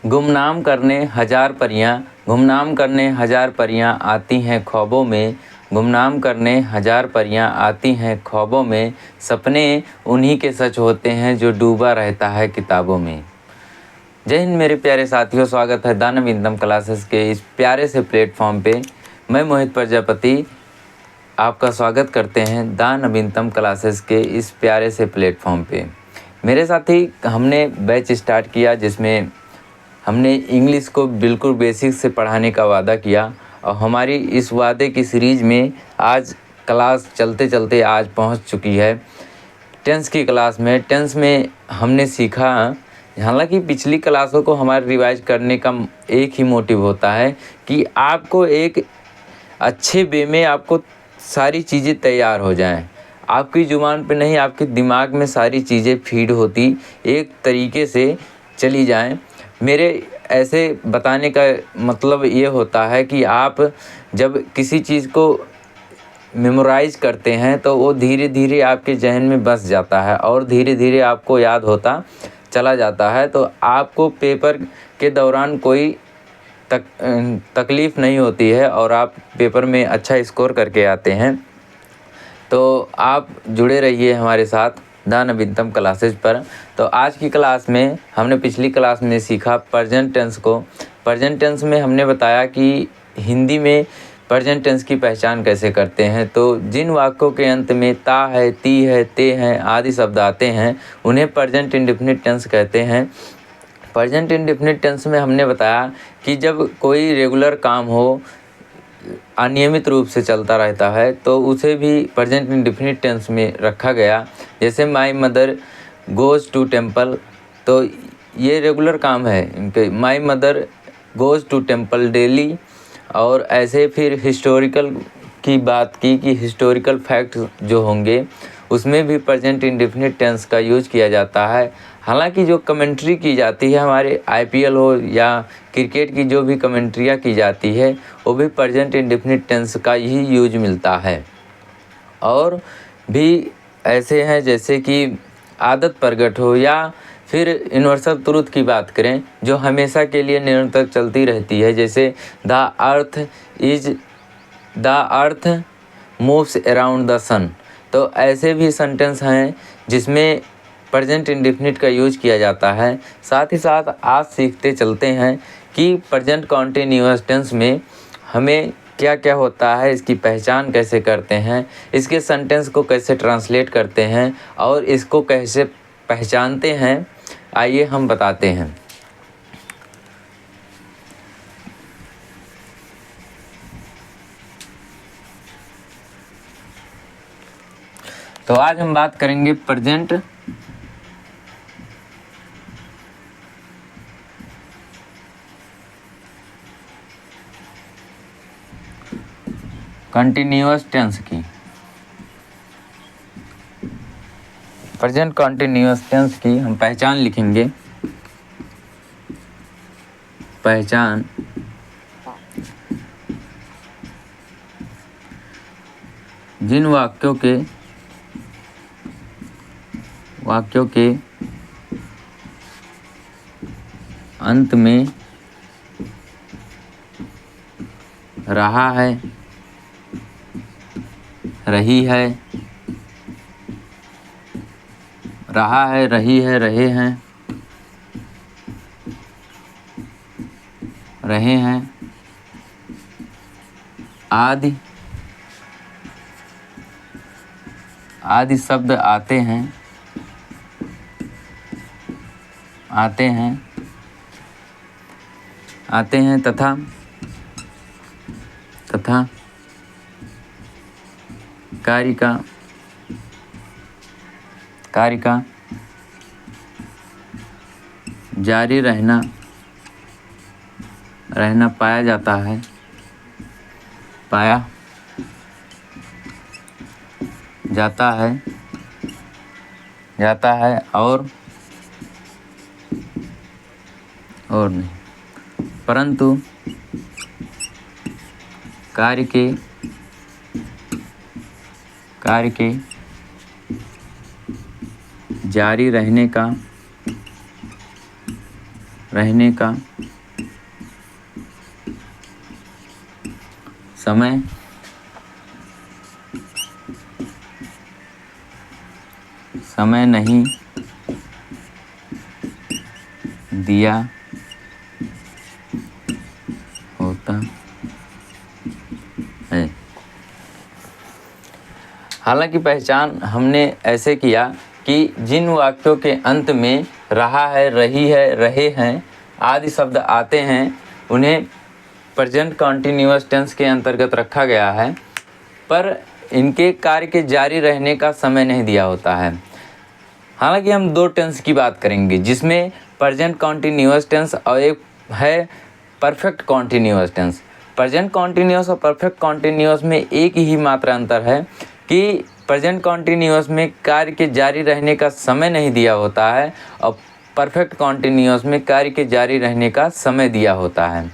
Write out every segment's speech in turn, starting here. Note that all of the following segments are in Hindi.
गुमनाम करने हज़ार परियां, गुमनाम करने हज़ार परियां आती हैं ख्वाबों में, गुमनाम करने हज़ार परियां आती हैं ख्वाबों में, सपने उन्हीं के सच होते हैं जो डूबा रहता है किताबों में। जय हिंद मेरे प्यारे साथियों, स्वागत है द नवीनतम क्लासेस के इस प्यारे से प्लेटफॉर्म पे। मैं मोहित प्रजापति आपका स्वागत करते हैं द नवीनतम क्लासेस के इस प्यारे से प्लेटफॉर्म पे। मेरे साथी हमने बैच स्टार्ट किया जिसमें हमने इंग्लिश को बिल्कुल बेसिक से पढ़ाने का वादा किया और हमारी इस वादे की सीरीज़ में आज क्लास चलते चलते आज पहुंच चुकी है टेंस की क्लास में। टेंस में हमने सीखा, हालांकि पिछली क्लासों को हमारे रिवाइज करने का एक ही मोटिव होता है कि आपको एक अच्छे वे में आपको सारी चीज़ें तैयार हो जाएं, आपकी ज़ुबान पे नहीं आपके दिमाग में सारी चीज़ें फीड होती एक तरीके से चली जाएं। मेरे ऐसे बताने का मतलब ये होता है कि आप जब किसी चीज़ को मेमोराइज करते हैं तो वो धीरे धीरे आपके जहन में बस जाता है और धीरे धीरे आपको याद होता चला जाता है, तो आपको पेपर के दौरान कोई तकलीफ़ नहीं होती है और आप पेपर में अच्छा स्कोर करके आते हैं। तो आप जुड़े रहिए हमारे साथ द नवीनतम क्लासेज पर। तो आज की क्लास में हमने पिछली क्लास में सीखा प्रेजेंट टेंस को। प्रेजेंट टेंस में हमने बताया कि हिंदी में प्रेजेंट टेंस की पहचान कैसे करते हैं। तो जिन वाक्यों के अंत में ता है, ती है, ते हैं आदि शब्द आते हैं उन्हें प्रेजेंट इंडेफिनिट टेंस कहते हैं। प्रेजेंट इंडेफिनिट टेंस में हमने बताया कि जब कोई रेगुलर काम हो, अनियमित रूप से चलता रहता है तो उसे भी प्रेजेंट इंडेफिनिट टेंस में रखा गया। जैसे my mother goes to temple, तो ये रेगुलर काम है इनके, my mother goes to temple daily. और ऐसे फिर हिस्टोरिकल की बात की कि हिस्टोरिकल फैक्ट जो होंगे उसमें भी प्रेजेंट इंडेफिनिट टेंस का यूज किया जाता है। हालांकि जो कमेंट्री की जाती है हमारे आईपीएल हो या क्रिकेट की जो भी कमेंट्रियाँ की जाती है वो भी प्रेजेंट इंडेफिनिट टेंस का ही यूज मिलता है। और भी ऐसे हैं जैसे कि आदत प्रगट हो या फिर यूनिवर्सल ट्रुथ की बात करें जो हमेशा के लिए निरंतर चलती रहती है, जैसे the earth moves around the sun. तो ऐसे भी सेंटेंस हैं जिसमें प्रेजेंट इंडेफिनिट का यूज किया जाता है। साथ ही साथ आज सीखते चलते हैं कि प्रेजेंट कॉन्टिन्यूअस टेंस में हमें क्या क्या होता है, इसकी पहचान कैसे करते हैं, इसके सेंटेंस को कैसे ट्रांसलेट करते हैं और इसको कैसे पहचानते हैं, आइए हम बताते हैं। तो आज हम बात करेंगे प्रेजेंट कंटिन्यूअस टेंस की। प्रेजेंट कंटिन्यूअस टेंस की हम पहचान लिखेंगे। पहचान जिन वाक्यों के अंत में रहा है, रही है, रहा है, रही है, रहे हैं, रहे हैं आदि शब्द आते हैं तथा कार्य का जारी रहना पाया जाता है और नहीं, परंतु कार्य के जारी रहने का रहने का समय नहीं दिया होता है। हालांकि पहचान हमने ऐसे किया कि जिन वाक्यों के अंत में रहा है, रही है, रहे हैं आदि शब्द आते हैं उन्हें प्रेजेंट कॉन्टिन्यूअस टेंस के अंतर्गत रखा गया है, पर इनके कार्य के जारी रहने का समय नहीं दिया होता है। हालांकि हम दो टेंस की बात करेंगे जिसमें प्रेजेंट कॉन्टिन्यूअस टेंस और एक है perfect continuous tense. Present continuous और परफेक्ट कॉन्टिन्यूअस में एक ही मात्र अंतर है कि प्रेजेंट कॉन्टिन्यूअस में कार्य के जारी रहने का समय नहीं दिया होता है और परफेक्ट कॉन्टिन्यूअस में कार्य के जारी रहने का समय दिया होता है।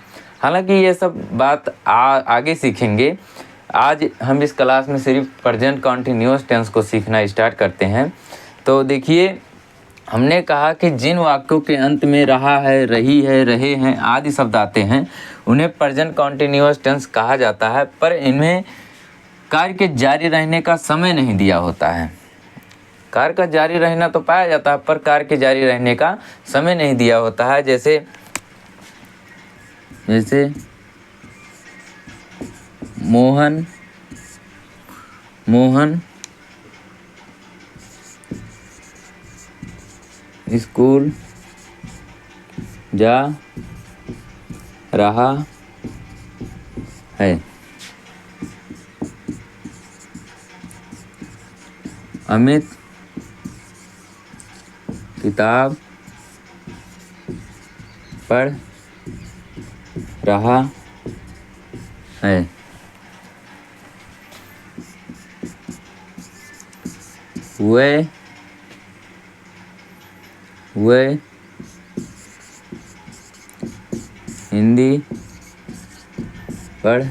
हालांकि ये सब बात आगे सीखेंगे। आज हम इस क्लास में सिर्फ प्रेजेंट कॉन्टिन्यूअस टेंस को सीखना स्टार्ट करते हैं। तो देखिए, हमने कहा कि जिन वाक्यों के अंत में रहा है, रही है, रहे हैं आदि शब्द आते हैं उन्हें प्रेजेंट कॉन्टिन्यूअस टेंस कहा जाता है, पर इनमें कार्य के जारी रहने का समय नहीं दिया होता है। कार्य का जारी रहना तो पाया जाता है पर कार्य के जारी रहने का समय नहीं दिया होता है। जैसे मोहन स्कूल जा रहा है। अमित किताब पढ़ रहा है। वे हिंदी पढ़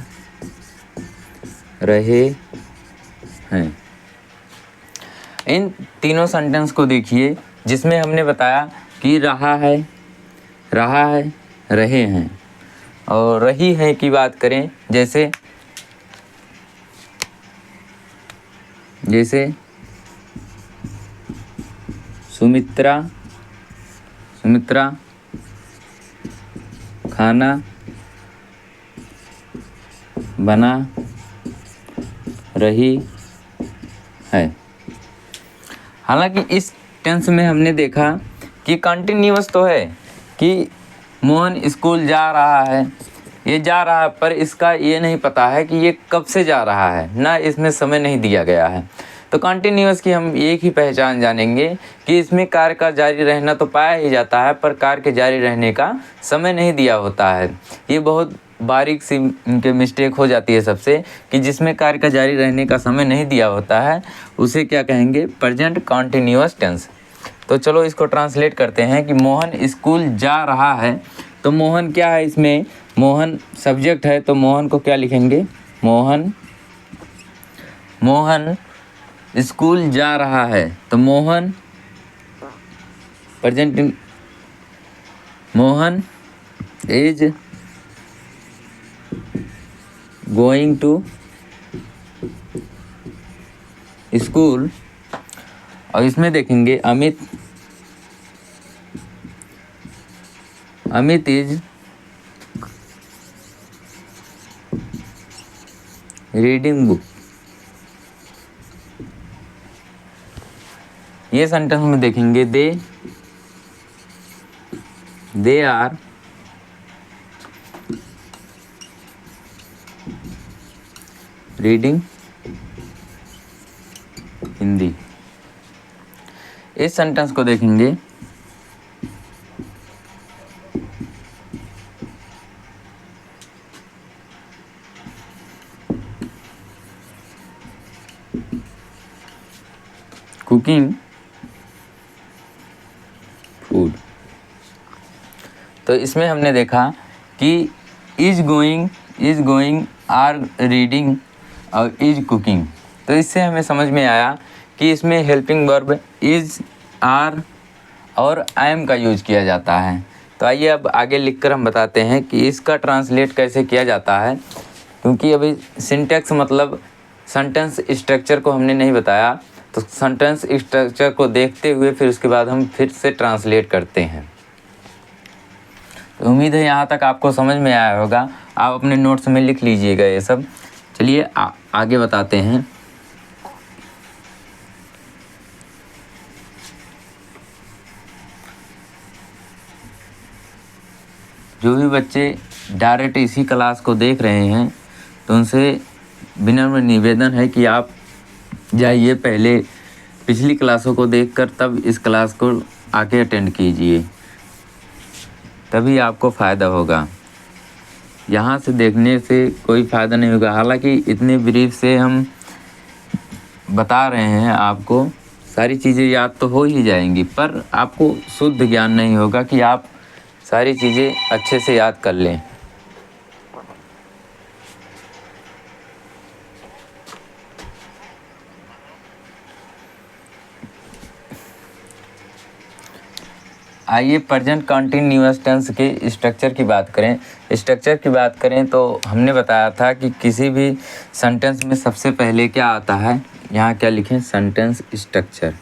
रहे हैं। इन तीनों सेंटेंस को देखिए जिसमें हमने बताया कि रहा है, रहे हैं। और रही है की बात करें जैसे सुमित्रा खाना बना रही है। हालांकि इस टेंस में हमने देखा कि कंटिन्यूअस तो है कि मोहन स्कूल जा रहा है, ये जा रहा है, पर इसका ये नहीं पता है कि ये कब से जा रहा है, ना इसमें समय नहीं दिया गया है। तो कंटिन्यूअस की हम एक ही पहचान जानेंगे कि इसमें कार्य का जारी रहना तो पाया ही जाता है पर कार्य के जारी रहने का समय नहीं दिया होता है। ये बहुत बारीक सी इनके मिस्टेक हो जाती है सबसे कि जिसमें कार्य का जारी रहने का समय नहीं दिया होता है उसे क्या कहेंगे, प्रेजेंट कॉन्टिन्यूअस टेंस। तो चलो इसको ट्रांसलेट करते हैं कि मोहन स्कूल जा रहा है। तो मोहन क्या है, इसमें मोहन सब्जेक्ट है तो मोहन को क्या लिखेंगे, मोहन स्कूल जा रहा है। तो Mohan present, Mohan is going to school. और इसमें देखेंगे अमित इज रीडिंग बुक। ये सेंटेंस में देखेंगे दे आर रीडिंग हिंदी। इस सेंटेंस को देखेंगे कुकिंग फूड। तो इसमें हमने देखा कि इज गोइंग आर रीडिंग और इज कुकिंग। तो इससे हमें समझ में आया कि इसमें हेल्पिंग वर्ब इज, आर और आई एम का यूज किया जाता है। तो आइए अब आगे लिखकर हम बताते हैं कि इसका ट्रांसलेट कैसे किया जाता है, क्योंकि अभी सिंटैक्स मतलब सेंटेंस स्ट्रक्चर को हमने नहीं बताया, तो सेंटेंस स्ट्रक्चर को देखते हुए फिर उसके बाद हम फिर से ट्रांसलेट करते हैं। तो उम्मीद है यहाँ तक आपको समझ में आया होगा। आप अपने नोट्स में लिख लीजिएगा ये सब। चलिए आगे बताते हैं। जो भी बच्चे डायरेक्ट इसी क्लास को देख रहे हैं तो उनसे विनम्र निवेदन है कि आप जाइए पहले पिछली क्लासों को देखकर तब इस क्लास को आके अटेंड कीजिए, तभी आपको फ़ायदा होगा। यहाँ से देखने से कोई फ़ायदा नहीं होगा। हालांकि इतने ब्रीफ से हम बता रहे हैं आपको, सारी चीज़ें याद तो हो ही जाएंगी, पर आपको शुद्ध ज्ञान नहीं होगा कि आप सारी चीज़ें अच्छे से याद कर लें। आइए प्रेजेंट कंटिन्यूअस टेंस के स्ट्रक्चर की बात करें। स्ट्रक्चर की बात करें तो हमने बताया था कि किसी भी सेंटेंस में सबसे पहले क्या आता है, यहाँ क्या लिखें, सेंटेंस स्ट्रक्चर।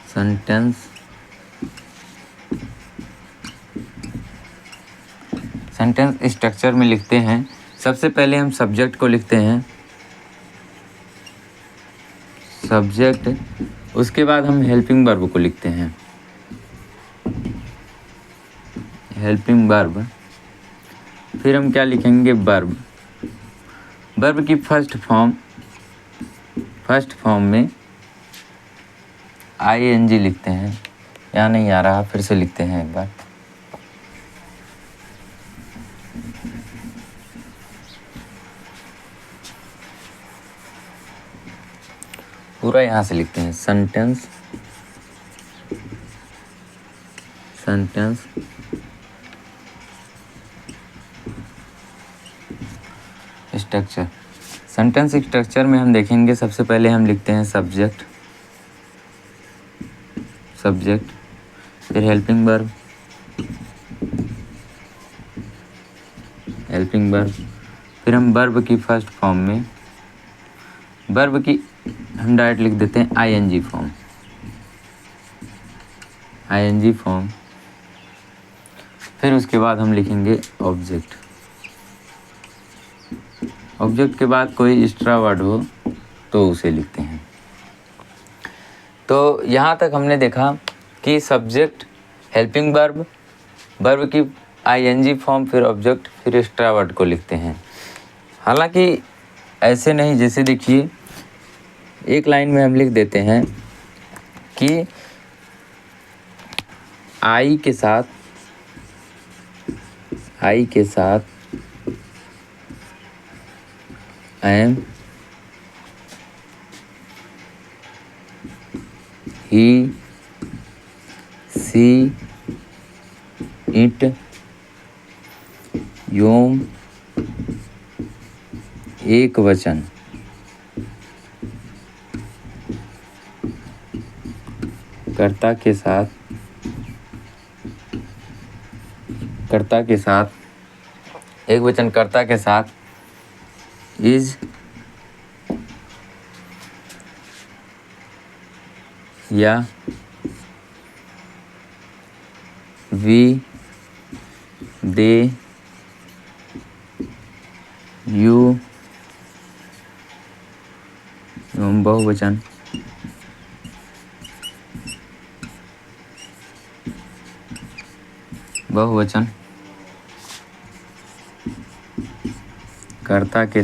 सेंटेंस स्ट्रक्चर में लिखते हैं सबसे पहले हम सब्जेक्ट को लिखते हैं, सब्जेक्ट। उसके बाद हम हेल्पिंग वर्ब को लिखते हैं, हेल्पिंग वर्ब। फिर हम क्या लिखेंगे, वर्ब। वर्ब की फर्स्ट फॉर्म में ING लिखते हैं। यहाँ नहीं आ रहा, फिर से लिखते हैं एक बार। पूरा यहाँ से लिखते हैं, सेंटेंस स्ट्रक्चर। सेंटेंस स्ट्रक्चर में हम देखेंगे सबसे पहले हम लिखते हैं सब्जेक्ट, फिर हेल्पिंग वर्ब, फिर हम वर्ब की फर्स्ट फॉर्म में, वर्ब की हम डायरेक्ट लिख देते हैं ING फॉर्म। फिर उसके बाद हम लिखेंगे ऑब्जेक्ट के बाद कोई एक्स्ट्रा वर्ड हो तो उसे लिखते हैं। तो यहाँ तक हमने देखा कि सब्जेक्ट, हेल्पिंग वर्ब की ING फॉर्म, फिर ऑब्जेक्ट, फिर एक्स्ट्रा वर्ड को लिखते हैं। हालांकि ऐसे नहीं, जैसे देखिए एक लाइन में हम लिख देते हैं कि आई के साथ am, he, she, it, योम, एक वचन। कर्ता के साथ एक वचन कर्ता के साथ इज या वी, दे, यू, बहुवचन। कर्ता के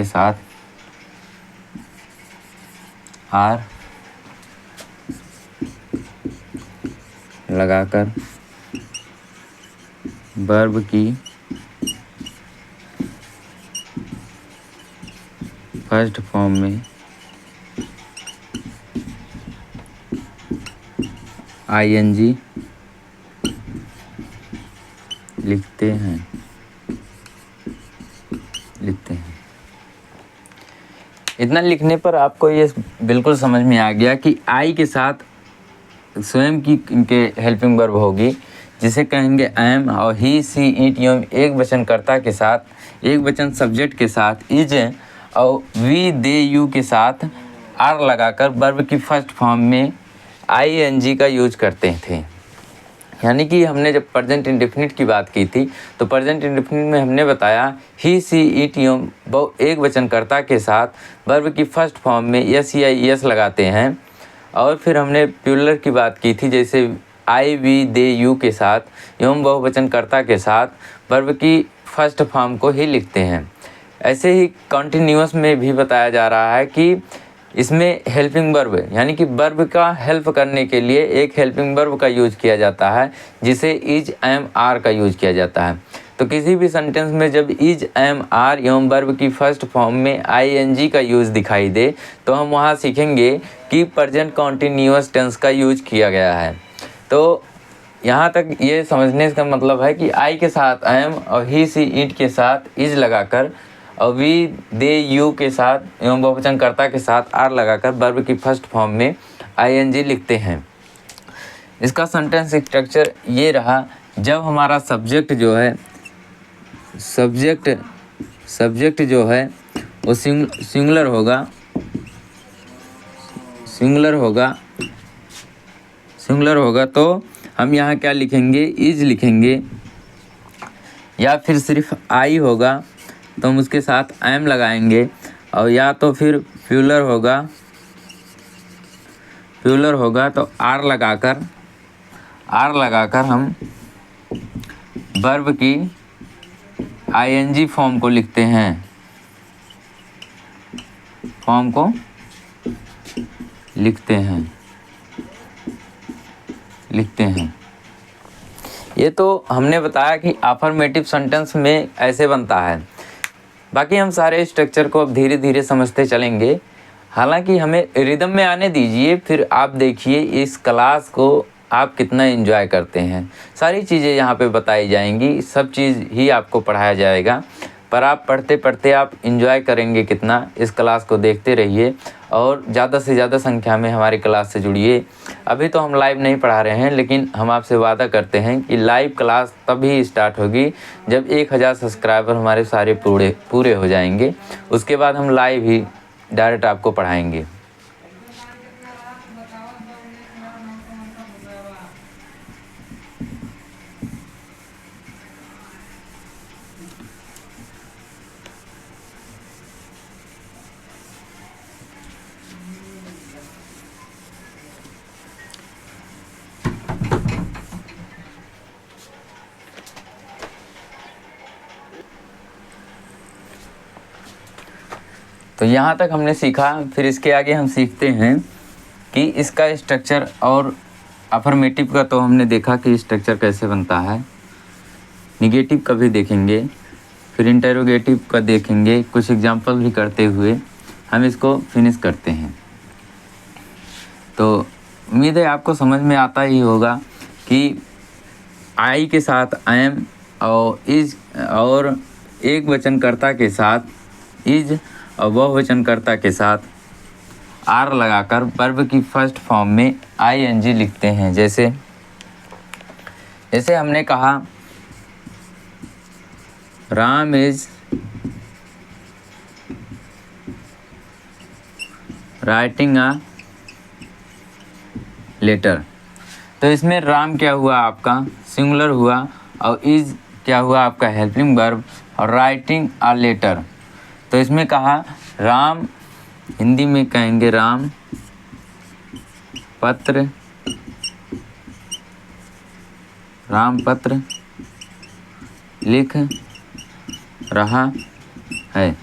साथ आर लगाकर वर्ब की फर्स्ट फॉर्म में ING लिखते हैं। इतना लिखने पर आपको ये बिल्कुल समझ में आ गया कि आई के साथ स्वयं की इनके हेल्पिंग वर्ब होगी, जिसे कहेंगे एम, और ही सी इट यम एक वचनकर्ता के साथ, एक वचन सब्जेक्ट के साथ इज, और वी दे यू के साथ आर लगाकर वर्ब की फर्स्ट फॉर्म में आईएनजी का यूज करते थे। यानी कि हमने जब प्रेजेंट इंडेफिनिट की बात की थी तो प्रेजेंट इंडेफिनिट में हमने बताया ही सी इट यम एक वचनकर्ता के साथ वर्ब की फर्स्ट फॉर्म में एस या एस लगाते हैं। और फिर हमने प्लूरल की बात की थी, जैसे आई वी दे यू के साथ एवं बहुवचनकर्ता के साथ वर्ब की फर्स्ट फॉर्म को ही लिखते हैं। ऐसे ही कॉन्टिन्यूअस में भी बताया जा रहा है कि इसमें हेल्पिंग वर्ब यानी कि वर्ब का हेल्प करने के लिए एक हेल्पिंग वर्ब का यूज किया जाता है, जिसे इज एम आर का यूज किया जाता है। तो किसी भी सेंटेंस में जब इज एम आर एवं वर्ब की फर्स्ट फॉर्म में आईएनजी का यूज दिखाई दे तो हम वहाँ सीखेंगे कि प्रेजेंट कॉन्टिन्यूअस टेंस का यूज किया गया है। तो यहाँ तक ये समझने का मतलब है कि आई के साथ एम और ही सी इट के साथ इज लगाकर और वी दे यू के साथ एवं बहुवचनकर्ता के साथ आर लगाकर वर्ब की फर्स्ट फॉर्म में आईएनजी लिखते हैं। इसका सेंटेंस स्ट्रक्चर ये रहा, जब हमारा सब्जेक्ट जो है सब्जेक्ट जो है वो सिंगुलर होगा तो हम यहाँ क्या लिखेंगे, इज लिखेंगे, या फिर सिर्फ आई होगा तो हम उसके साथ एम लगाएंगे, और या तो फिर प्लूरल होगा तो आर लगाकर हम वर्ब की आईएनजी फॉर्म को लिखते हैं। ये तो हमने बताया कि अफर्मेटिव सेंटेंस में ऐसे बनता है। बाकी हम सारे स्ट्रक्चर को अब धीरे धीरे समझते चलेंगे। हालांकि हमें रिदम में आने दीजिए, फिर आप देखिए इस क्लास को आप कितना एंजॉय करते हैं। सारी चीज़ें यहाँ पे बताई जाएंगी, सब चीज़ ही आपको पढ़ाया जाएगा, पर आप पढ़ते पढ़ते आप एंजॉय करेंगे कितना। इस क्लास को देखते रहिए और ज़्यादा से ज़्यादा संख्या में हमारी क्लास से जुड़िए। अभी तो हम लाइव नहीं पढ़ा रहे हैं, लेकिन हम आपसे वादा करते हैं कि लाइव क्लास तभी स्टार्ट होगी जब 1000 सब्सक्राइबर हमारे सारे पूरे हो जाएंगे। उसके बाद हम लाइव ही डायरेक्ट आपको पढ़ाएंगे। तो यहाँ तक हमने सीखा, फिर इसके आगे हम सीखते हैं कि इसका स्ट्रक्चर, और अफर्मेटिव का तो हमने देखा कि स्ट्रक्चर कैसे बनता है, निगेटिव का भी देखेंगे, फिर इंटरोगेटिव का देखेंगे, कुछ एग्जांपल भी करते हुए हम इसको फिनिश करते हैं। तो उम्मीद है आपको समझ में आता ही होगा कि आई के साथ एम और इज, और एक वचनकर्ता के साथ इज और बहुवचनकर्ता के साथ आर लगाकर वर्ब की फर्स्ट फॉर्म में आईएनजी लिखते हैं। जैसे हमने कहा Ram is writing a letter. तो इसमें राम क्या हुआ आपका, सिंगुलर हुआ, और इज क्या हुआ आपका हेल्पिंग वर्ब, और राइटिंग अ लेटर। तो इसमें कहा राम, हिंदी में कहेंगे राम पत्र लिख रहा है।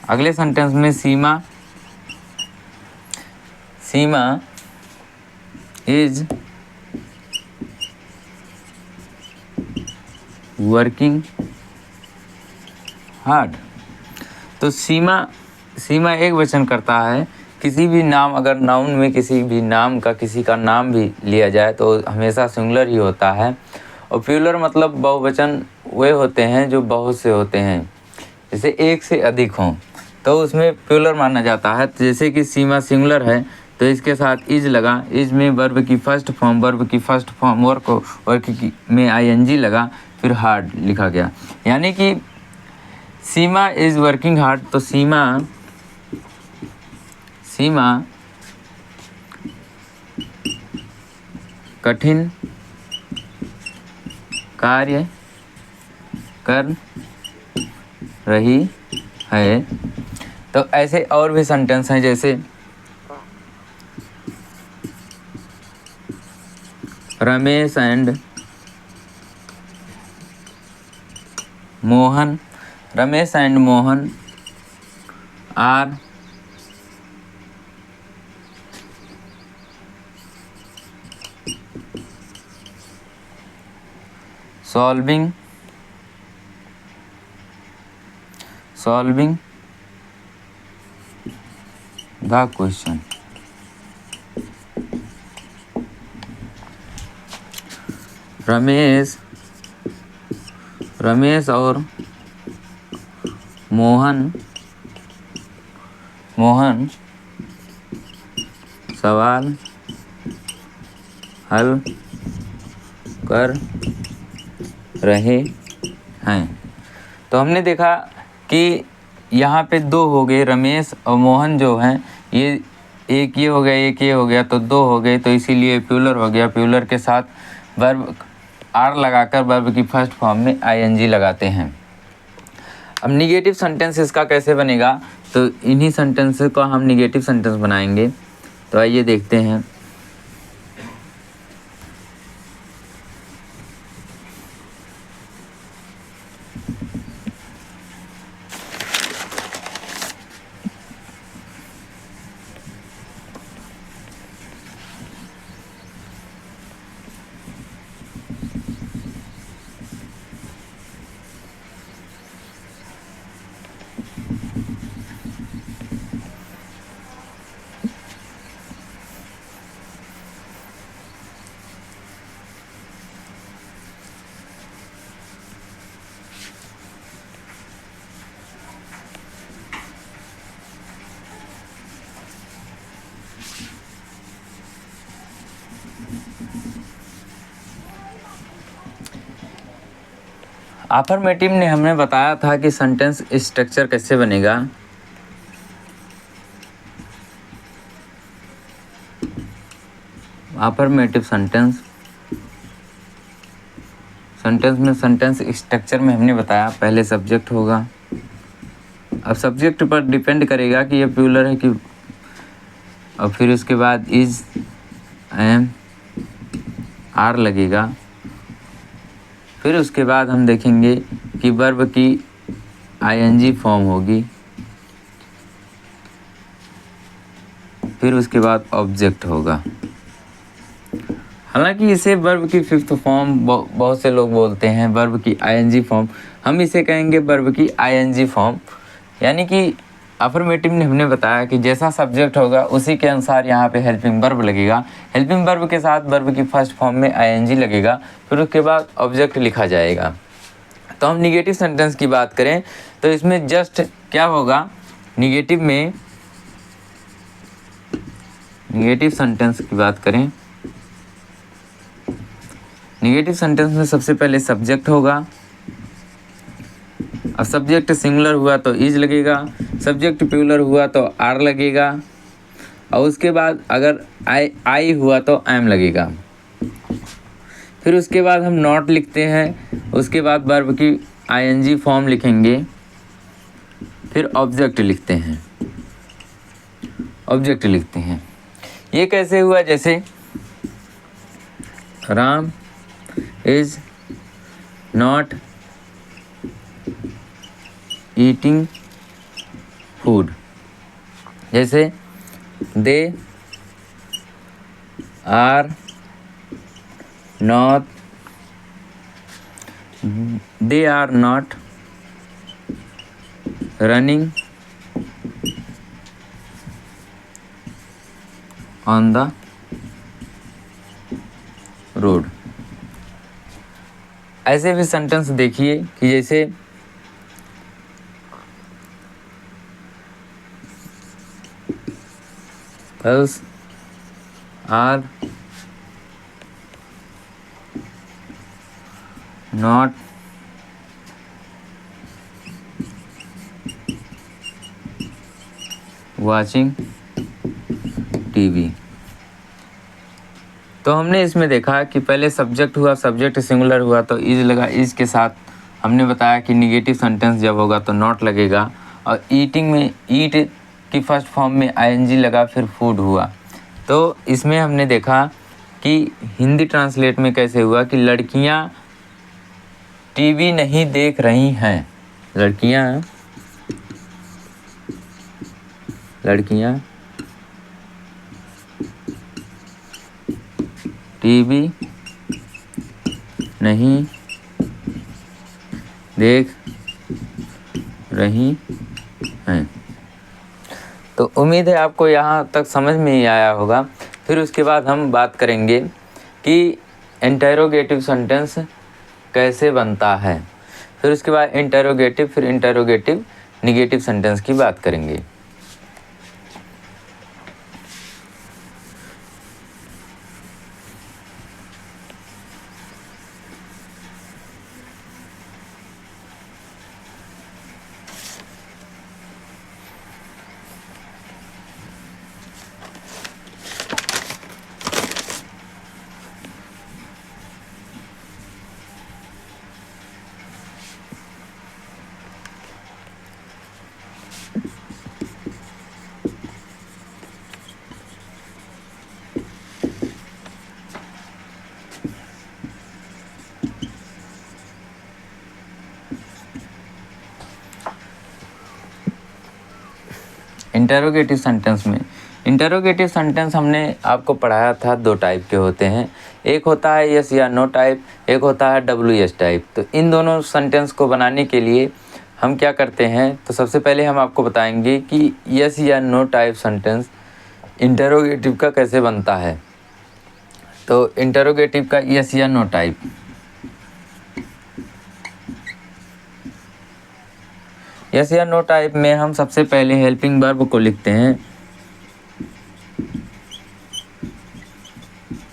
अगले सेंटेंस में सीमा इज वर्किंग हार्ड। तो सीमा एक वचन करता है। किसी भी नाम, अगर नाउन में किसी भी नाम का, किसी का नाम भी लिया जाए तो हमेशा सिंगुलर ही होता है। और प्लूरल मतलब बहुवचन वे होते हैं जो बहुत से होते हैं, जैसे एक से अधिक हों। तो उसमें प्लूरल माना जाता है। तो जैसे कि सीमा सिंगुलर है तो इसके साथ इज लगा, इज में वर्ब की फर्स्ट फॉर्म, वर्ब की फर्स्ट फॉर्म वर्क में आईएनजी लगा, फिर हार्ड लिखा गया। यानी कि सीमा इज वर्किंग हार्ड, तो सीमा कठिन कार्य कर रही है। तो ऐसे और भी सेंटेंस हैं, जैसे Ramesh and Mohan are solving the question. Ramesh और मोहन सवाल हल कर रहे हैं। तो हमने देखा कि यहाँ पे दो हो गए, रमेश और मोहन जो हैं, ये एक ये हो गया, एक ये हो गया, तो दो हो गए, तो इसीलिए प्लूरल हो गया। प्लूरल के साथ वर्ब आर लगाकर वर्ब की फर्स्ट फॉर्म में आईएनजी लगाते हैं। अब निगेटिव सेंटेंस इसका कैसे बनेगा, तो इन्हीं सेंटेंस को हम निगेटिव सेंटेंस बनाएंगे। तो आइए देखते हैं। अफर्मेटिव ने हमें बताया था कि सेंटेंस स्ट्रक्चर कैसे बनेगा। अफर्मेटिव सेंटेंस में सेंटेंस स्ट्रक्चर में हमने बताया पहले सब्जेक्ट होगा। अब सब्जेक्ट पर डिपेंड करेगा कि ये प्लूरल है कि, और फिर उसके बाद इज एम आर लगेगा। फिर उसके बाद हम देखेंगे कि वर्ब की आईएनजी फॉर्म होगी। फिर उसके बाद ऑब्जेक्ट होगा। हालांकि इसे वर्ब की फिफ्थ फॉर्म बहुत से लोग बोलते हैं, वर्ब की आईएनजी फॉर्म। हम इसे कहेंगे वर्ब की आईएनजी फॉर्म। यानी कि अफर्मेटिव ने हमने बताया कि जैसा सब्जेक्ट होगा उसी के अनुसार यहाँ पे हेल्पिंग वर्ब लगेगा। हेल्पिंग वर्ब के साथ वर्ब की फर्स्ट फॉर्म में आईएनजी लगेगा, फिर उसके बाद ऑब्जेक्ट लिखा जाएगा। तो हम निगेटिव सेंटेंस की बात करें तो इसमें जस्ट क्या होगा, निगेटिव सेंटेंस की बात करें, निगेटिव सेंटेंस में सबसे पहले सब्जेक्ट होगा। अब सब्जेक्ट सिंगुलर हुआ तो इज लगेगा, सब्जेक्ट प्लूरल हुआ तो आर लगेगा, और उसके बाद अगर आई हुआ तो एम लगेगा। फिर उसके बाद हम नॉट लिखते हैं, उसके बाद वर्ब की आईएनजी फॉर्म लिखेंगे, फिर ऑब्जेक्ट लिखते हैं। ये कैसे हुआ, जैसे Ram is not eating food, जैसे they are not running on the road. ऐसे भी सेंटेंस देखिए कि जैसे girls are not watching TV. तो हमने इसमें देखा कि पहले सब्जेक्ट हुआ, सब्जेक्ट सिंगुलर हुआ तो इज लगा, इज के साथ हमने बताया कि निगेटिव सेंटेंस जब होगा तो नॉट लगेगा, और ईटिंग में ईट की फर्स्ट फॉर्म में आईएनजी लगा, फिर फूड हुआ। तो इसमें हमने देखा कि हिंदी ट्रांसलेट में कैसे हुआ कि लड़कियां टीवी नहीं देख रही हैं, लड़कियां टीवी नहीं देख रही हैं। तो उम्मीद है आपको यहाँ तक समझ में ही आया होगा। फिर उसके बाद हम बात करेंगे कि इंटरोगेटिव सेंटेंस कैसे बनता है। फिर उसके बाद इंटरोगेटिव, फिर इंटरोगेटिव निगेटिव सेंटेंस की बात करेंगे। इंटरोगेटिव सेंटेंस हमने आपको पढ़ाया था, दो टाइप के होते हैं। एक होता है यस या नो टाइप, एक होता है WS टाइप। तो इन दोनों सेंटेंस को बनाने के लिए हम क्या करते हैं, तो सबसे पहले हम आपको बताएंगे कि यस या नो टाइप सेंटेंस इंटरोगेटिव का कैसे बनता है। तो इंटरोगेटिव का यस या नो टाइप, यस या नो टाइप में हम सबसे पहले हेल्पिंग वर्ब को लिखते हैं।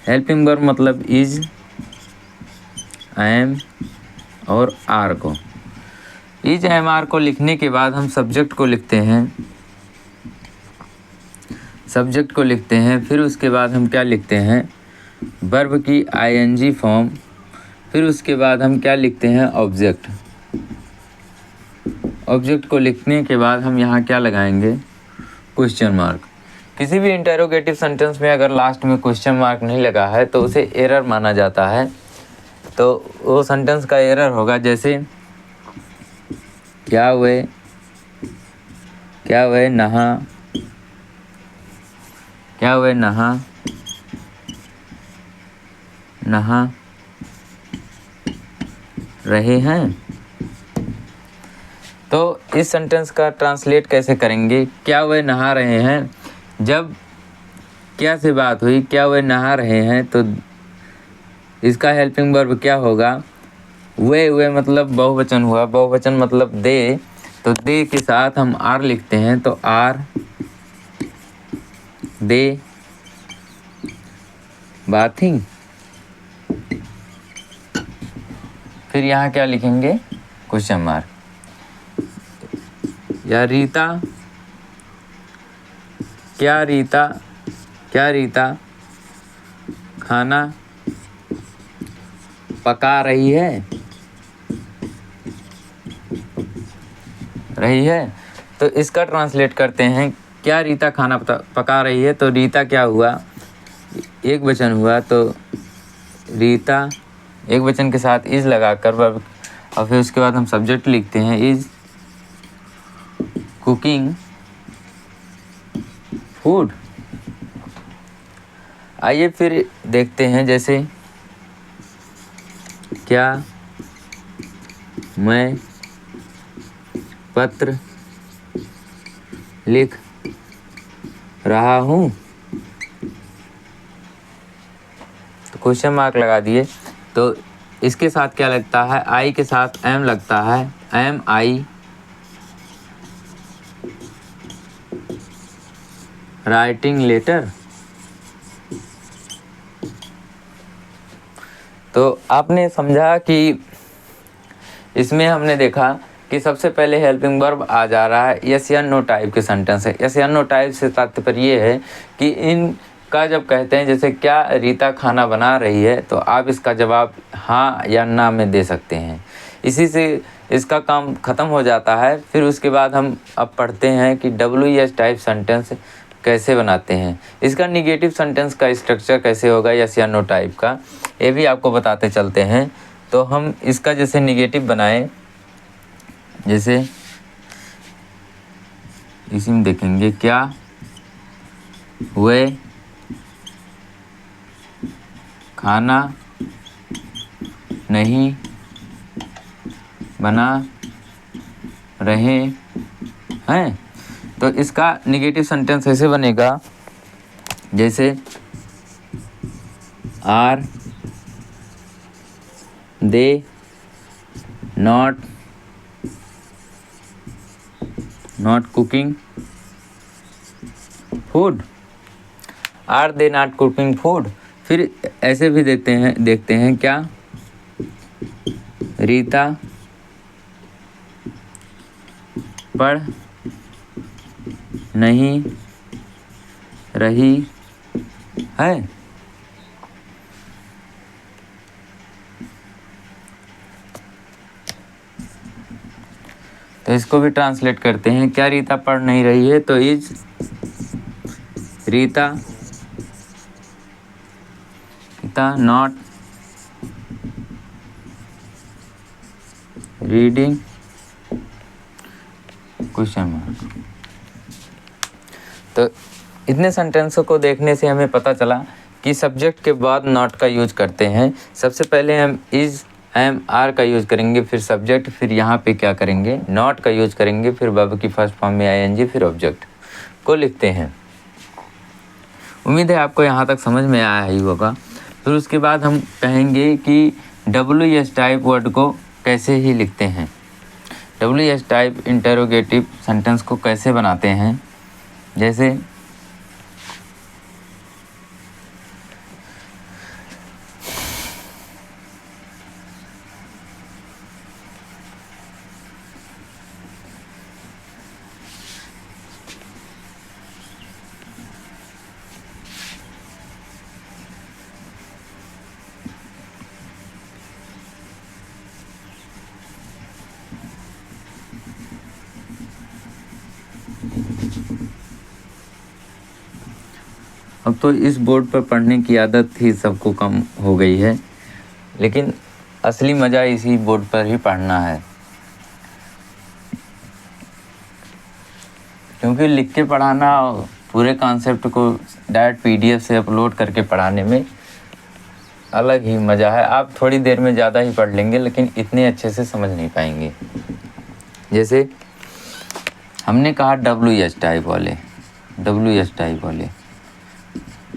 हेल्पिंग वर्ब मतलब इज, एम और आर को। इज एम आर को लिखने के बाद हम सब्जेक्ट को लिखते हैं, फिर उसके बाद हम क्या लिखते हैं, वर्ब की आईएनजी फॉर्म। फिर उसके बाद हम क्या लिखते हैं, ऑब्जेक्ट। ऑब्जेक्ट को लिखने के बाद हम यहाँ क्या लगाएंगे, क्वेश्चन मार्क। किसी भी इंटरोगेटिव सेंटेंस में अगर लास्ट में क्वेश्चन मार्क नहीं लगा है तो उसे एरर माना जाता है। तो वो सेंटेंस का एरर होगा, जैसे क्या हुए नहा रहे हैं। तो इस सेंटेंस का ट्रांसलेट कैसे करेंगे, क्या वे नहा रहे हैं। जब क्या से बात हुई, क्या वे नहा रहे हैं, तो इसका हेल्पिंग वर्ब क्या होगा, वे मतलब बहुवचन हुआ, बहुवचन मतलब दे। तो दे के साथ हम आर लिखते हैं, तो आर दे बाथिंग। फिर यहाँ क्या लिखेंगे, क्वेश्चन मार्क। या क्या रीता खाना पका रही है। तो इसका ट्रांसलेट करते हैं, क्या रीता खाना पका रही है। तो रीता क्या हुआ, एक वचन हुआ, तो रीता एक वचन के साथ इज लगाकर वर्ब, और फिर उसके बाद हम सब्जेक्ट लिखते हैं, इज कुकिंग फूड। आइए फिर देखते हैं, जैसे क्या मैं पत्र लिख रहा हूँ। तो क्वेश्चन मार्क लगा दिए। तो इसके साथ क्या लगता है, आई के साथ एम लगता है, एम आई राइटिंग लेटर। तो आपने समझा कि इसमें हमने देखा कि सबसे पहले हेल्पिंग वर्ब आ जा रहा है यस या नो टाइप के सेंटेंस है। यस या नो टाइप से तात्पर्य ये है कि इनका जब कहते हैं जैसे क्या रीता खाना बना रही है, तो आप इसका जवाब हाँ या ना में दे सकते हैं। इसी से इसका काम ख़त्म हो जाता है। फिर उसके बाद हम अब पढ़ते हैं कि WS टाइप सेंटेंस कैसे बनाते हैं। इसका निगेटिव सेंटेंस का स्ट्रक्चर कैसे होगा यस या नो टाइप का, ये भी आपको बताते चलते हैं। तो हम इसका जैसे निगेटिव बनाएं, जैसे इसी में देखेंगे क्या वे खाना नहीं बना रहे हैं। तो इसका निगेटिव सेंटेंस ऐसे बनेगा जैसे are they not cooking food. Are they not cooking food. फिर ऐसे भी देखते हैं क्या रीता पढ़ नहीं रही है। तो इसको भी ट्रांसलेट करते हैं, क्या रीता पढ़ नहीं रही है, तो is Rita not reading question mark. तो इतने सेंटेंसों को देखने से हमें पता चला कि सब्जेक्ट के बाद नॉट का यूज करते हैं। सबसे पहले हम इज एम आर का यूज करेंगे, फिर सब्जेक्ट, फिर यहाँ पे क्या करेंगे नॉट का यूज करेंगे, फिर वर्ब की फर्स्ट फॉर्म में आईएनजी, फिर ऑब्जेक्ट को लिखते हैं। उम्मीद है आपको यहाँ तक समझ में आया ही होगा। फिर उसके बाद हम कहेंगे कि WS टाइप वर्ड को कैसे ही लिखते हैं, WS टाइप इंटरोगेटिव सेंटेंस को कैसे बनाते हैं। जैसे अब तो इस बोर्ड पर पढ़ने की आदत ही सबको कम हो गई है, लेकिन असली मज़ा इसी बोर्ड पर ही पढ़ना है, क्योंकि लिख के पढ़ाना पूरे कॉन्सेप्ट को डायरेक्ट PDF से अपलोड करके पढ़ाने में अलग ही मज़ा है। आप थोड़ी देर में ज़्यादा ही पढ़ लेंगे, लेकिन इतने अच्छे से समझ नहीं पाएंगे। जैसे हमने कहा WS टाइप वाले,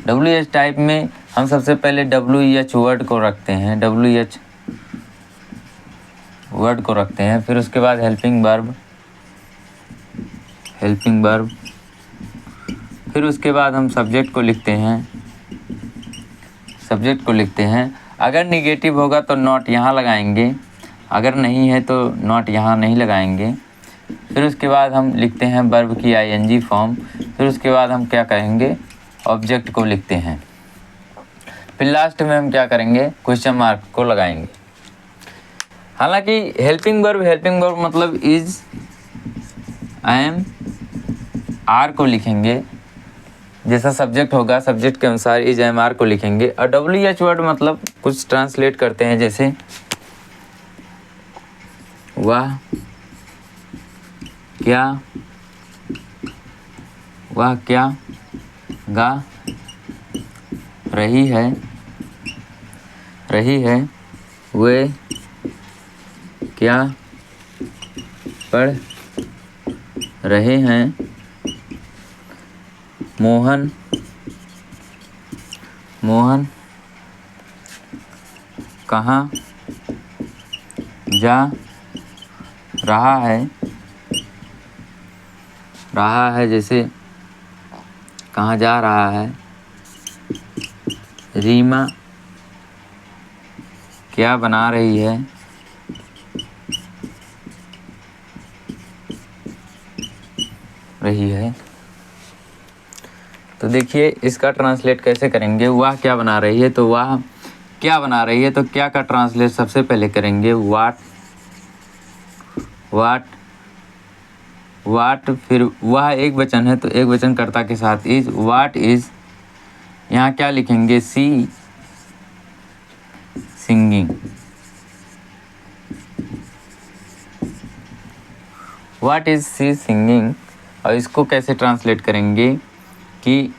WH टाइप में हम सबसे पहले WH वर्ड को रखते हैं, WH वर्ड को रखते हैं। फिर उसके बाद हेल्पिंग वर्ब, फिर उसके बाद हम सब्जेक्ट को लिखते हैं। अगर निगेटिव होगा तो नॉट यहाँ लगाएंगे, अगर नहीं है तो नॉट यहाँ नहीं लगाएंगे। फिर उसके बाद हम लिखते हैं वर्ब की ING फॉर्म। फिर उसके बाद हम क्या करेंगे ऑब्जेक्ट को लिखते हैं। फिर लास्ट में हम क्या करेंगे क्वेश्चन मार्क को लगाएंगे। हालांकि हेल्पिंग वर्ब मतलब इज एम आर को लिखेंगे, जैसा सब्जेक्ट होगा सब्जेक्ट के अनुसार इज एम आर को लिखेंगे। और WH वर्ड मतलब कुछ ट्रांसलेट करते हैं, जैसे वह क्या गा रही है, वे क्या पढ़ रहे हैं, मोहन कहाँ जा रहा है, जैसे कहाँ जा रहा है, रीमा क्या बना रही है, तो देखिए इसका ट्रांसलेट कैसे करेंगे। वह क्या बना रही है, तो वह क्या बना रही है, तो क्या का ट्रांसलेट सबसे पहले करेंगे वाट, फिर वह एक वचन है तो एक वचन कर्ता के साथ इज, वाट इज, यहाँ क्या लिखेंगे, she singing, what is she singing. और इसको कैसे ट्रांसलेट करेंगे कि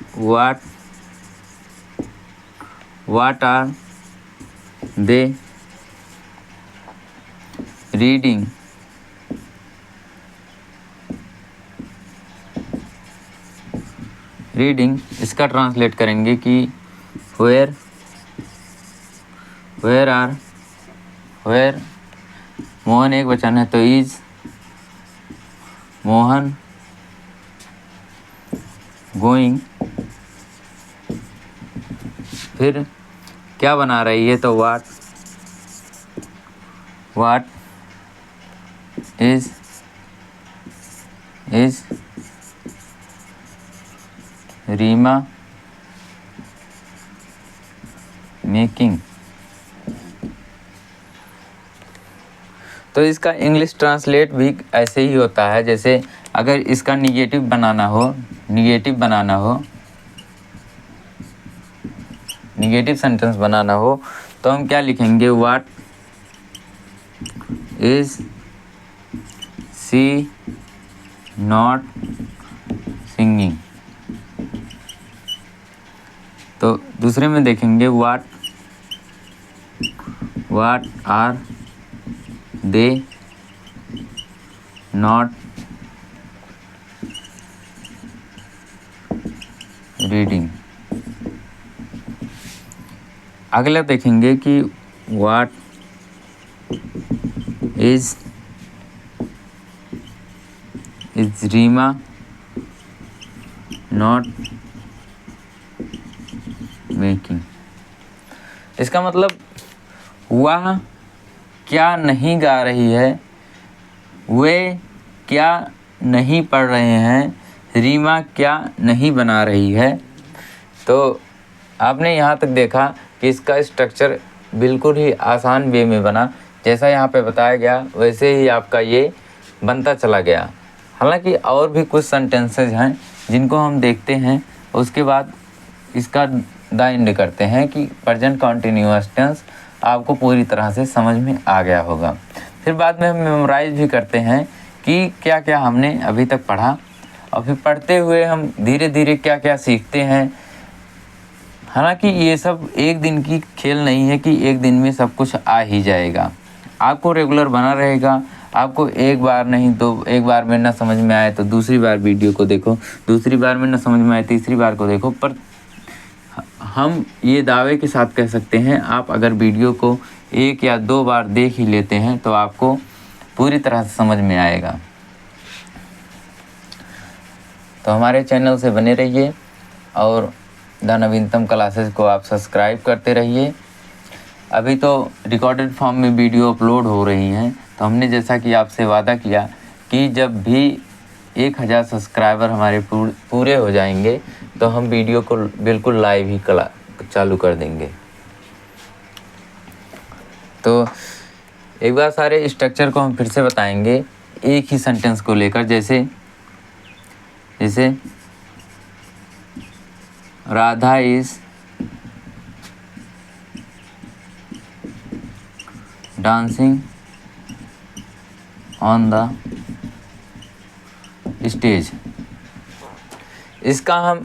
वाट आर दे रीडिंग, इसका ट्रांसलेट करेंगे कि वेयर मोहन एक वचन है तो इज मोहन गोइंग, फिर क्या बना रही है, तो वाट इज रीमा मेकिंग। तो इसका इंग्लिश ट्रांसलेट भी ऐसे ही होता है, जैसे अगर इसका निगेटिव बनाना हो, निगेटिव सेंटेंस बनाना हो तो हम क्या लिखेंगे, what is she not singing. तो दूसरे में देखेंगे what are they not reading. अगला देखेंगे कि what is Reema not making. इसका मतलब वह क्या नहीं गा रही है, वे क्या नहीं पढ़ रहे हैं, रीमा क्या नहीं बना रही है। तो आपने यहाँ तक देखा कि इसका स्ट्रक्चर बिल्कुल ही आसान वे में बना, जैसा यहाँ पे बताया गया वैसे ही आपका ये बनता चला गया। हालांकि और भी कुछ सेंटेंसेज हैं जिनको हम देखते हैं, उसके बाद इसका द एंड करते हैं कि प्रेजेंट कंटिन्यूअस टेंस आपको पूरी तरह से समझ में आ गया होगा। फिर बाद में हम मेमोराइज भी करते हैं कि क्या क्या हमने अभी तक पढ़ा, और फिर पढ़ते हुए हम धीरे धीरे क्या क्या सीखते हैं। हालांकि ये सब एक दिन की खेल नहीं है कि एक दिन में सब कुछ आ ही जाएगा, आपको रेगुलर बना रहेगा। आपको एक बार नहीं तो एक बार में ना समझ में आए तो दूसरी बार वीडियो को देखो, दूसरी बार में ना समझ में आए तीसरी बार को देखो। पर हम ये दावे के साथ कह सकते हैं, आप अगर वीडियो को 1 या 2 बार देख ही लेते हैं तो आपको पूरी तरह से समझ में आएगा। तो हमारे चैनल से बने रहिए और द नवीनतम क्लासेस को आप सब्सक्राइब करते रहिए। अभी तो रिकॉर्डेड फॉर्म में वीडियो अपलोड हो रही हैं, तो हमने जैसा कि आपसे वादा किया कि जब भी 1000 सब्सक्राइबर हमारे पूरे हो जाएंगे तो हम वीडियो को बिल्कुल लाइव ही चालू कर देंगे। तो एक बार सारे स्ट्रक्चर को हम फिर से बताएंगे एक ही सेंटेंस को लेकर, जैसे Radha is dancing on the stage. इसका हम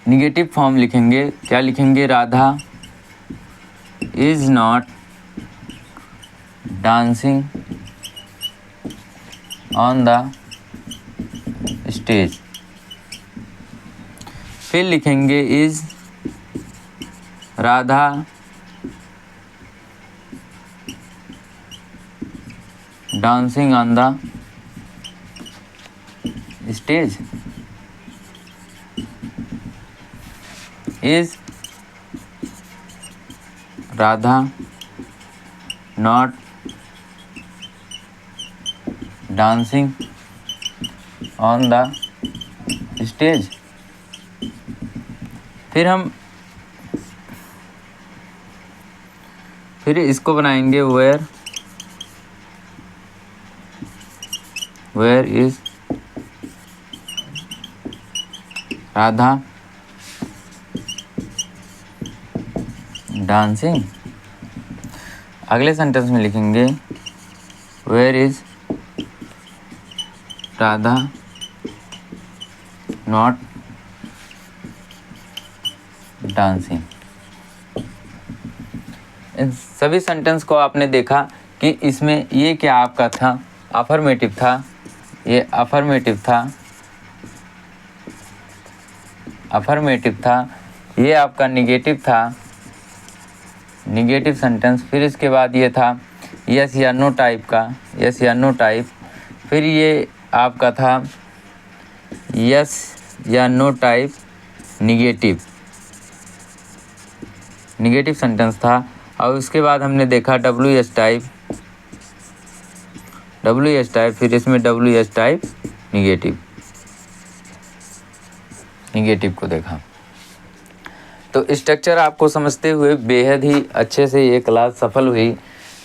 निगेटिव फॉर्म लिखेंगे, क्या लिखेंगे, Radha is not dancing on the stage. फिर लिखेंगे is Radha dancing on the stage. Is Radha not dancing on the stage. फिर इसको बनाएंगे वेयर इज राधा डांसिंग। अगले सेंटेंस में लिखेंगे where is Radha not dancing. इन सभी सेंटेंस को आपने देखा कि इसमें ये क्या आपका था, अफर्मेटिव था, ये अफर्मेटिव था, ये आपका निगेटिव था, निगेटिव सेंटेंस। फिर इसके बाद ये था यस या नो टाइप का, यस या नो टाइप। फिर ये आपका था यस या नो टाइप निगेटिव सेंटेंस था। और उसके बाद हमने देखा डब्ल्यू एस टाइप, फिर इसमें डब्ल्यू एस टाइप निगेटिव को देखा। तो स्ट्रक्चर आपको समझते हुए बेहद ही अच्छे से ये क्लास सफल हुई।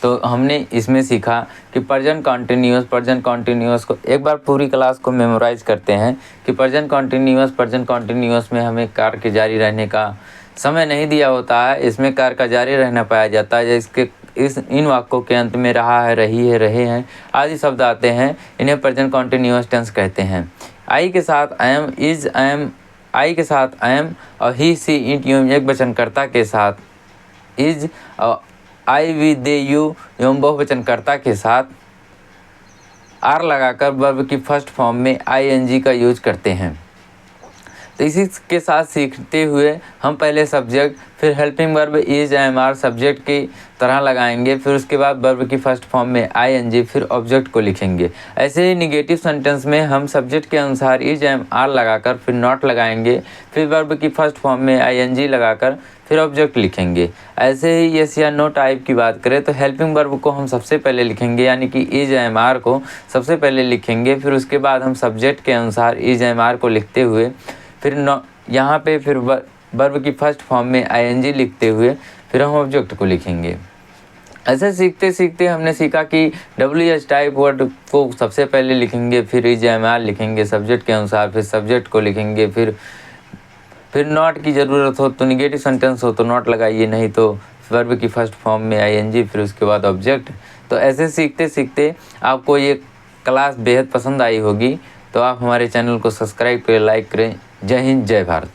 तो हमने इसमें सीखा कि प्रेजेंट कॉन्टिन्यूअस को एक बार पूरी क्लास को मेमोराइज करते हैं कि प्रेजेंट कॉन्टिन्यूअस में हमें कार्य के जारी रहने का समय नहीं दिया होता है, इसमें कार्य का जारी रहना पाया जाता है। इसके इन वाक्यों के अंत में रहा है, रही है, रहे हैं आदि शब्द आते हैं, इन्हें प्रेजेंट कॉन्टिन्यूअस टेंस कहते हैं। आई के साथ I am, is I am, I के साथ आई एम और ही सी इट यू एक वचनकर्ता के साथ इज और आई वी दे यू एवं बहुवचनकर्ता के साथ आर लगाकर वर्ब की फर्स्ट फॉर्म में आईएनजी का यूज करते हैं। तो इसी के साथ सीखते हुए हम पहले सब्जेक्ट, फिर helping verb is am are subject की तरह लगाएंगे, फिर उसके बाद वर्ब की फर्स्ट फॉर्म में आईएनजी, फिर ऑब्जेक्ट को लिखेंगे। ऐसे ही निगेटिव सेंटेंस में हम सब्जेक्ट के अनुसार इज एम आर लगाकर फिर नॉट लगाएंगे, फिर वर्ब की फर्स्ट फॉर्म में आईएनजी लगाकर फिर ऑब्जेक्ट लिखेंगे। ऐसे ही यस या नो टाइप की बात करें तो हेल्पिंग वर्ब को हम सबसे पहले लिखेंगे, यानी कि इज एम आर को सबसे पहले लिखेंगे, फिर उसके बाद हम सब्जेक्ट के अनुसार इज एम आर को लिखते हुए फिर यहाँ पे फिर वर्ब की फर्स्ट फॉर्म में आईएनजी लिखते हुए फिर हम ऑब्जेक्ट को लिखेंगे। ऐसे सीखते सीखते हमने सीखा कि डब्ल्यू एच टाइप वर्ड को सबसे पहले लिखेंगे, फिर इज एम आर लिखेंगे सब्जेक्ट के अनुसार, फिर सब्जेक्ट को लिखेंगे, फिर नॉट की ज़रूरत हो तो निगेटिव सेंटेंस हो तो नॉट लगाइए, नहीं तो वर्ब की फर्स्ट फॉर्म में आईएनजी, फिर उसके बाद ऑब्जेक्ट। तो ऐसे सीखते सीखते आपको ये क्लास बेहद पसंद आई होगी। तो आप हमारे चैनल को सब्सक्राइब करें, लाइक करें। जय हिंद, जय भारत।